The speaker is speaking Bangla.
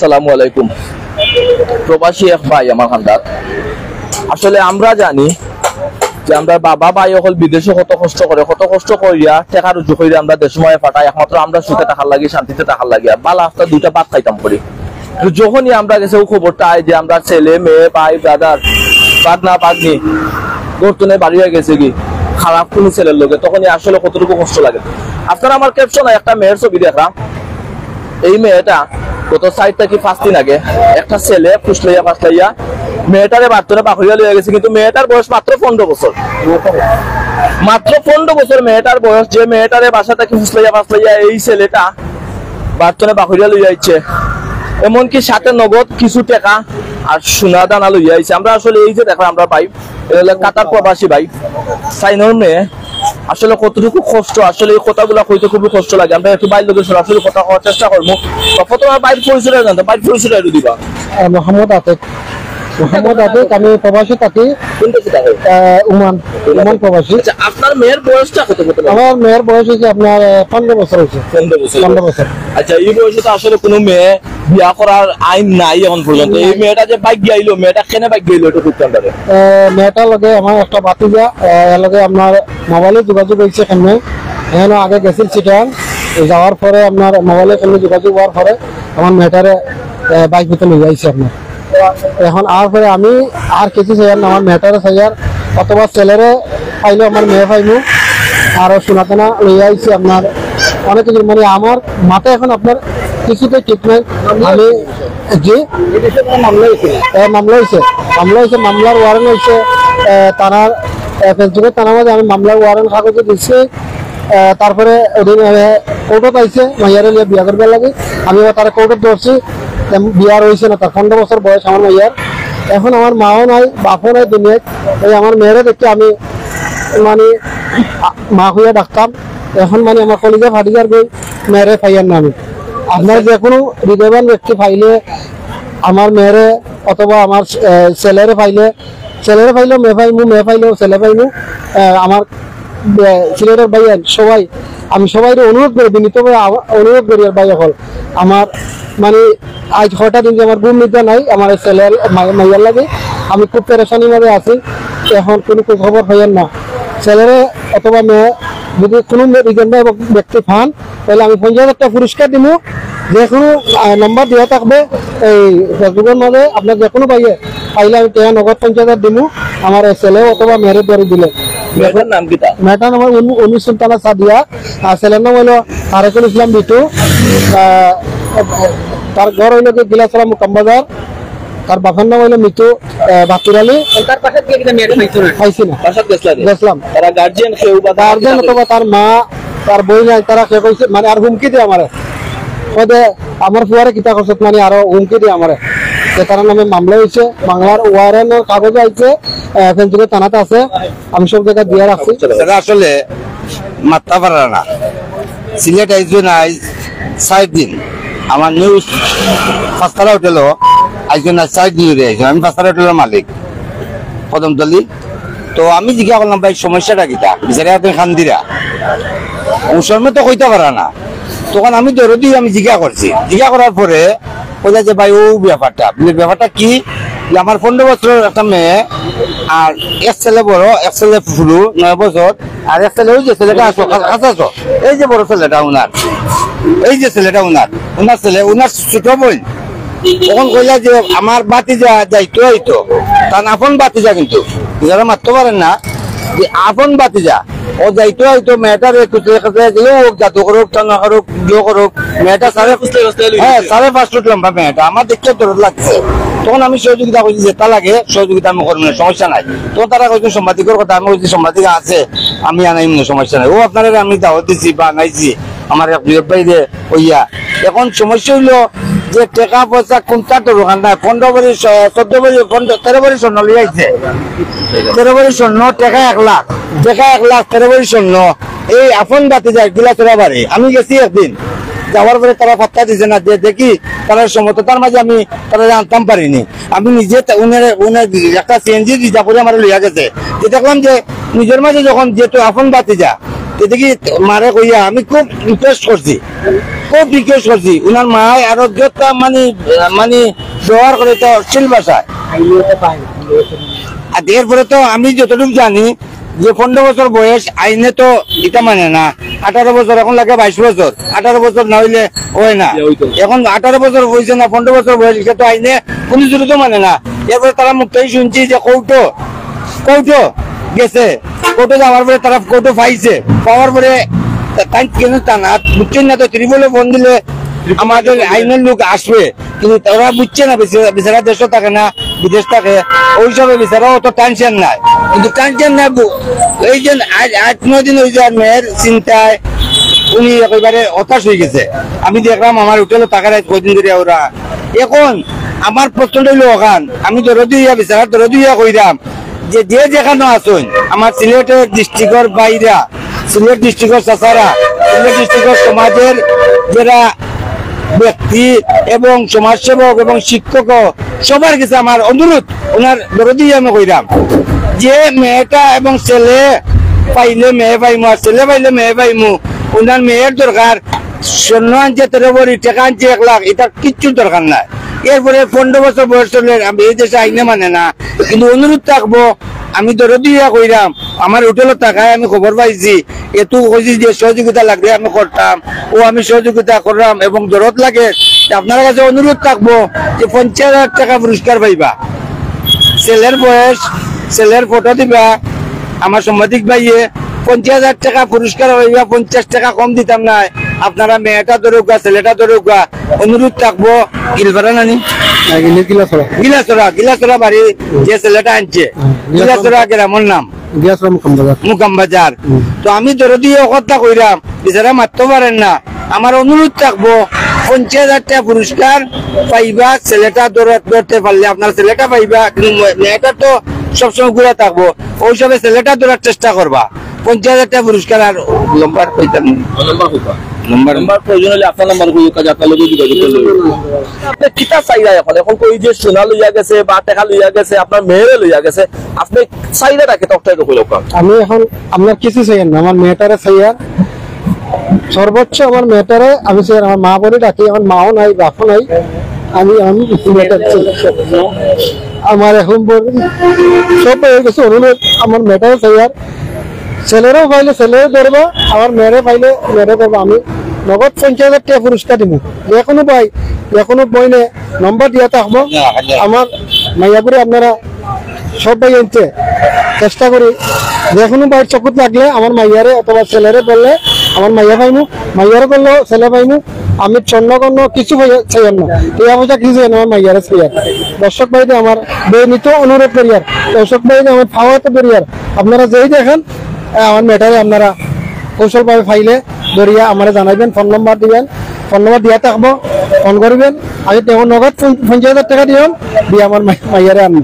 আসসালামু আলাইকুম। প্রবাসী এক ভাই আমার হান্দাত, আসলে আমরা জানি যে আমরা বাবা ভাই হল বিদেশে কত কষ্ট করিয়া টাকা রুজু করিয়া আমরা দেশময় পাঠাই, একমাত্র আমরা সুখে থাকার লাগি, শান্তিতে থাকার লাগিয়া বালা হাফতা দুইটা ভাত খাইতাম করি। যখনই আমরা গেছে ও খবরটা আয় যে আমরা ছেলে মেয়ে ভাই ব্রাদার বাগনা বাগনি গর্তনে বাড়ি হয়ে গেছে কি খারাপ কোন ছেলের লোকে, তখনই আসলে কতটুকু কষ্ট লাগে। আপনারা আমার ক্যাপশন একটা মেয়ের ছবি দেখলাম। এই মেয়েটা গত 4 থেকে 5 দিন আগে একটা ছেলে ফুসলাইয়া মেয়েটারে বাড়তনে বাকরিয়া লইয়া গেছে, কিন্তু মেয়েটার বয়স মাত্র 15 বছর। মাত্র 15 বছর মেয়েটার বয়স। যে মেয়েটারে বাসা থেকে ফুসলাইয়া এই ছেলেটা বাড়তনে বাকরিয়া লইয়া আইছে, এমনকি সাথে নগদ কিছু টাকা আর সোনা দানা লইয়া আইছে। আমরা আসলে এই যে দেখলাম আমরা ভাই কাতার প্রবাসী ভাই সাইনর মেয়ে, আসলে কতটুকু কষ্ট, আসলে এই কথাগুলা কইতে খুবই কষ্ট লাগে। আমরা একটু বাইর লোকের সরাসরি কথা করার চেষ্টা করবো। প্রথমে বাইর পরিচয় জানতো, বাইর পরিচয় একটু দিবা। মোহাম্মদ আতিক, আমি প্রবাসী থাকি ওমান প্রবাসী। আপনার মেয়ের বয়সটা কত? আমার মেয়ের বয়স হয়েছে আপনার 15 বছর হয়েছে। 15 বছর। আচ্ছা, এই বয়সে তো আসলে কোনো মেয়ে বিয়া করার আইন নাই এখন পর্যন্ত। এই মেয়েটা যে বাইক গাইলো, মেয়েটা কেন বাইক গাইলো এটা খুব জানতে পারে। মেয়েটার লগে আমার একটা বাতিজা লগে আপনার মোবাইলে যোগাযোগ হয়েছে। কেমনে এখন আগে গেছিল চিটান, যাওয়ার পরে আপনার মোবাইলে কেমনে যোগাযোগ হওয়ার পরে আমার মেয়েটারে বাইক ভিতরে নিয়ে যাইছে আপনার। এখন আর পরে আমি আর কিছু চাই না, আমার মেয়েটারে চাই আর অথবা ছেলেরে পাইলেও আমার মেয়ে পাইমু আর শোনাতেনা লইয়া আইছি আপনার অনেক কিছু। মানে আমার মাথায় এখন আপনার কিছুতে ঠিক নাই। আমি জি মামলা হয়েছে মামলার ওয়ারেন্ট হয়েছে থানার ফেসবুকের থানার মাঝে আমি মামলার ওয়ারেন্ট কাগজে দিচ্ছি। তারপরে ওদিন কোর্টত আইছে মাইয়ারে নিয়ে বিয়া করবার লাগে। আমি তারা কোর্টত ধরছি, বিয়ার হয়েছে না, তার 15 বছর বয়স আমার মাইয়ার। এখন আমার মাও নাই বাপও নাই দুনিয়ায়। এই আমার মেয়েরে দেখতে আমি মানে মা হইয়া ডাকতাম। এখন মানে আমার কলিজা ফাটিজার গই মেয়েরে ফাইয়ার না। আমি আপনার যে কোনো হৃদয়বান ব্যক্তি ফাইলে আমার মেয়েরে অথবা আমার ছেলেরে ফাইলেও মেয়ে ফাইলেও ছেলে ফাইলেও আমার সিলেটের ভাইয়ান সবাই, আমি সবাই অনুরোধ করি, বিনীতভাবে অনুরোধ করি আর ভাইয়া হল আমার মানে আজ হঠাৎ দিন যে আমার ঘুম নিতে নাই আমার ছেলের মাইয়ার লাগে। আমি খুব পেরেশানির মধ্যে আছি। এখন কোনো খবর হইয়েন না। ছেলেরে অথবা মেয়ে যদি কোনো ব্যক্তি পান তাহলে আমি 50,000 টাকা পুরস্কার দিব। যে কোনো নম্বর দেওয়া থাকবে এই ফেসবুকের মাঝে, আপনার যে কোনো পাইলে আমি টাকা নগদ 50,000 দিব আমার ছেলে অথবা মেয়ের দরে দিলে। মেয়েটার নাম উনি সুলতানা সাদিয়া, আর ছেলের নাম হলো তারেকুল ইসলাম বিটু। তার ঘর হইল গিলাসরা মুকামবাজার। তার বাবার নাম হইলো মিতু বাতুর আলী। গার্জিয়ান অথবা তার মা তার বই নাই, তারা সে কইছে মানে আর হুমকি দিয়ে আমার আমার ফুয়ারে কিতা করছে মানে আরো হুমকি দিয়ে আমার তার নামে মামলা হয়েছে। বাংলার ওয়ারেন্টের কাগজ আইছে, ফেসবুকে থানাতে আছে, আমি সব জায়গায় দিয়ে রাখছি। আসলে মাত্রা পারা না, সিলেট আইজ নাই 4 দিন। আমার নিউজ পাঁচতলা হোটেলও আইজন 4 দিন আইজন। আমি পাঁচতলা হোটেলের মালিক কদমতলি। তো আমি জিজ্ঞাসা করলাম ভাই সমস্যাটা কিটা বিচারে আপনি খান্দিরা মুসলমান তো কইতে পারা না। তখন আমি দরদি আমি জিজ্ঞাসা করছি, জিজ্ঞাসা করার পরে বললাম যে ভাই ও ব্যাপারটা কি, আমার 15 বছর একটা মেয়ে আর এক ছেলে বড়, এক ছেলে ফুলু 9 বছর, আর এক ছেলে ওই যে ছেলেটা আসো এই যে বড় ছেলেটা উনার, এই যে ছেলেটা উনার ছেলে উনার ছোট বোন। তখন কইলা যে আমার বাতিজা যাইতো হইতো, তার আপন বাতিজা, কিন্তু যারা মারতে পারেন না যে আপন বাতিজা ও যাইতো হয়তো মেয়েটার জাদু করুক টানা করুক বিয়ে করুক। মেয়েটা 5.5 ফুট লম্বা মেয়েটা, আমার দেখতে দরদ লাগছে। তখন আমি সহযোগিতা করছি, যেটা লাগে সহযোগিতা আমি করবো না, সমস্যা নাই। তখন তারা কইছে সাংবাদিকের কথা, আমি কইছি সাংবাদিক আছে আমি আনাইম না, সমস্যা নাই। ও আপনারা আমি দাওয়াত দিছি বা আনাইছি আমার এক বাইরে হইয়া। এখন সমস্যা হইলো যে টাকা পয়সা কোনটা তো দোকান নাই। 15 ভরি 14 ভরি 13 ভরি স্বর্ণ লিয়ে আইছে। 13 ভরি স্বর্ণ, টাকা 1 লাখ, 13 ভরি স্বর্ণ। এই আপন বাতি যায় গিলাচরা বাড়ি। আমি গেছি একদিন, যাওয়ার পরে তারা পাত্তা দিছে না, যে দেখি তারা সমততার মাঝে আমি তারা জানতাম পারিনি। আমি নিজে একটা সিএনজি রিজার্ভ করে আমার লইয়া গেছে। যে দেখলাম যে নিজের মাঝে যখন যেহেতু আপন বাতি যা এদিকে মারে কইয়া আমি খুব রিকোয়েস্ট করছি উনার মা আরো যত মানে ব্যবহার করে তো অশ্লীল ভাষায়। আর এরপরে তো আমি যতটুকু জানি যে 15 বছর বয়স আইনে তো এটা মানে না, 18 বছর এখন লাগে 22 বছর, 18 বছর না হইলে হয় না। এখন 18 বছর হয়েছে না 15 বছর বয়স, এটা তো আইনে কোনো জুড়ে মানে না। এরপরে তারা মুক্তই শুনছি যে কৌটো গেছে, কোর্টে যাওয়ার পরে তারা কোর্টে পাইছে, পাওয়ার পরে কেন তা না বুঝছেন না, তো ত্রিপুলে ফোন দিলে আমাদের আইনের লোক আসবে, কিন্তু তারা বুঝছে না, বিচারা দেশও থাকে না বিদেশ থাকে, ওই সবে বিচারা অত টেনশন নাই। কিন্তু টেনশন নাই এই যে 8-9 দিন ওই যে মেয়ের চিন্তায় উনি একেবারে হতাশ হয়ে গেছে। আমি দেখলাম আমার হোটেলে টাকার কদিন ধরে ওরা। এখন আমার প্রশ্ন হইল ওখান আমি দরদিয়া বিচারা দরদিয়া কইরাম যে যেখানে আসুন আমার সিলেটের ডিস্ট্রিক্টের বাইরা, সিলেট ডিস্ট্রিক্টের চাচারা, সিলেট ডিস্ট্রিক্টের সমাজের যারা ব্যক্তি এবং সমাজসেবক এবং শিক্ষক সবার কাছে আমার অনুরোধ, ওনার দরদি আমি কইরাম যে মেয়েটা এবং ছেলে পাইলে মেয়ে পাইমু আর ছেলে পাইলে মেয়ে পাইমু। ওনার মেয়ের দরকার স্বর্ণ আনছে 13 ভরি, টাকা আনছে 1 লাখ, এটা কিচ্ছু দরকার নাই। এরপরে 15 বছর বয়স হলে আমি এই দেশে আইনে মানে না, কিন্তু অনুরোধ থাকবো আমি দরদিয়া কইরাম আমার হোটেলের টাকায় আমি খবর পাইছি, এত কইছি যে সহযোগিতা লাগলে আমি করতাম, ও আমি সহযোগিতা করলাম এবং দরদ লাগে। আপনার কাছে অনুরোধ থাকবো যে 50,000 টাকা পুরস্কার পাইবা, ছেলের বয়স, ছেলের ফটো দিবা, আমার সাংবাদিক ভাইয়ে 50,000 টাকা পুরস্কার পাইবা, 50 টাকা কম দিতাম না। আপনারা মেয়েটা দরুকা ছেলেটা দরুকা, অনুরোধ থাকবো গিলপাড়া নানি গিলাসরা বাড়ি যে ছেলেটা আনছে, গিলাসরা গ্রামের নাম মুকামবাজার। তো আমি দরদি কথা কইরাম বিচারা মারতে পারেন না, আমার অনুরোধ থাকবো 50,000 টাকা পুরস্কার পাইবা, ছেলেটা ধরতে পারলে আপনার ছেলেটা পাইবা, কিন্তু মেয়েটা তো সবসময় ঘুরে থাকবো, ওই সবে ছেলেটা ধরার চেষ্টা করবা। 50,000 টাকা পুরস্কার। আর নম্বর কইতাম নাম্বার প্রয়োজন হলে আপনার নাম্বার কই কাজ আপনার লগে যোগাযোগ করলে আপনি কিটা চাইরা এখন কই যে সোনা লইয়া গেছে বা টাকা লইয়া গেছে, আপনার মেয়েরে লইয়া গেছে, আপনি চাইরাটা কি তকটাই কইলো কাম? আমি এখন আপনার কিছু চাই না, আমার মেয়েটারে চাইয়া সর্বোচ্চ আমার মেয়েটারে আমি চাই, আমার মা বলে ডাকি, আমার মাও নাই বাপও নাই, আমি আমার এখন সব হয়ে গেছে অনুরোধ আমার মেয়েটারে চাইয়া, ছেলেরও পাইলে ছেলেও ধরবা, আমার মেয়েরে পাইলে মেয়েরে ধরবা। আমি নগদ 50,000 টাকা পুরস্কার দিব, এখনো পাই এখনো বইনে নম্বর দিয়া থাকবো। আমার মাইয়াপুরে আপনারা সব ভাই আনছে চেষ্টা করি, যেকোনো ভাইয়ের চকুত লাগলে আমার মাইয়ারে অথবা ছেলেরে বললে আমার মাইয়া পাইমু, মাইয়ারে করলেও ছেলে পাইমু। আমি চন্নগণ্য কিছু চাইয়ার না, এই অবস্থা কিছু চাই না, আমার মাইয়ারে চাইয়ার। দর্শক ভাইদের আমার বেনিত অনুরোধ করিয়ার, দর্শক ভাইদের আমার ফাওয়াতে করিয়ার, আপনারা যেই দেখেন আমার মেয়েটারে আপনারা কৌশলভাবে ফাইলে ধরিয়া আমার জানাইবেন, ফোন নম্বর দিবেন, ফোন নম্বর দিয়া থাকবো, ফোন করবেন। আমি নগদ 50,000 টাকা দিলাম দিয়ে আমার মাইয়ারে আনবো।